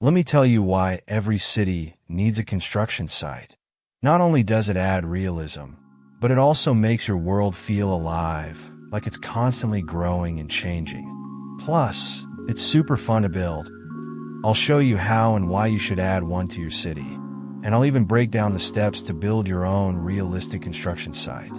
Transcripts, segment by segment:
Let me tell you why every city needs a construction site. Not only does it add realism, but it also makes your world feel alive, like it's constantly growing and changing. Plus, it's super fun to build. I'll show you how and why you should add one to your city. And I'll even break down the steps to build your own realistic construction site.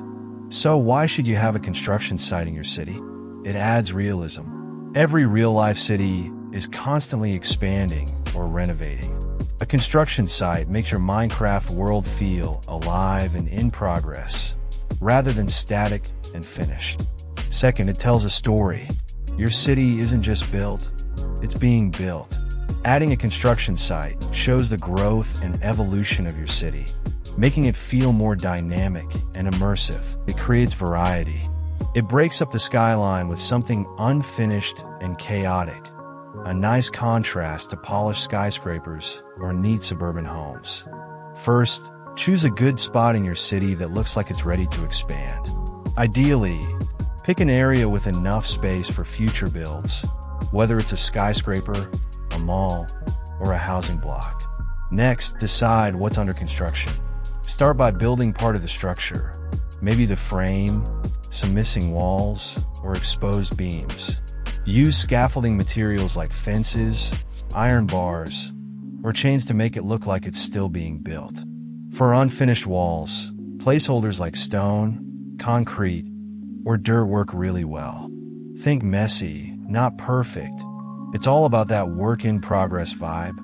So why should you have a construction site in your city? It adds realism. Every real-life city is constantly expanding or renovating. A construction site makes your Minecraft world feel alive and in progress, rather than static and finished. Second, it tells a story. Your city isn't just built, it's being built. Adding a construction site shows the growth and evolution of your city, making it feel more dynamic and immersive. It creates variety. It breaks up the skyline with something unfinished and chaotic, a nice contrast to polished skyscrapers or neat suburban homes. First, choose a good spot in your city that looks like it's ready to expand. Ideally, pick an area with enough space for future builds, whether it's a skyscraper, a mall, or a housing block. Next, decide what's under construction. Start by building part of the structure, maybe the frame, some missing walls, or exposed beams. Use scaffolding materials like fences, iron bars, or chains to make it look like it's still being built. For unfinished walls, placeholders like stone, concrete, or dirt work really well. Think messy, not perfect. It's all about that work-in-progress vibe.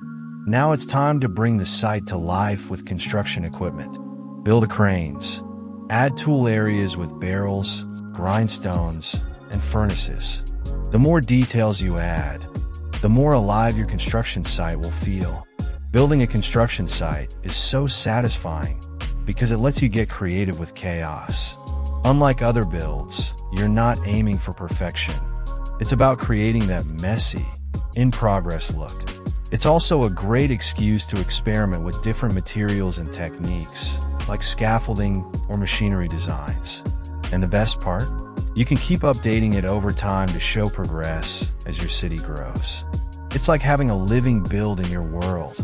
Now it's time to bring the site to life with construction equipment. Build cranes. Add tool areas with barrels, grindstones, and furnaces. The more details you add, the more alive your construction site will feel. Building a construction site is so satisfying because it lets you get creative with chaos. Unlike other builds, you're not aiming for perfection. It's about creating that messy, in-progress look. It's also a great excuse to experiment with different materials and techniques, like scaffolding or machinery designs. And the best part? You can keep updating it over time to show progress as your city grows. It's like having a living build in your world.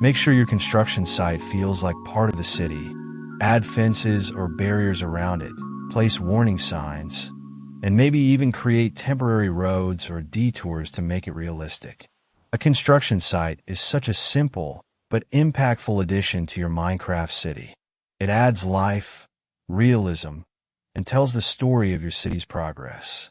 Make sure your construction site feels like part of the city. Add fences or barriers around it, place warning signs, and maybe even create temporary roads or detours to make it realistic. A construction site is such a simple but impactful addition to your Minecraft city. It adds life, realism, and tells the story of your city's progress.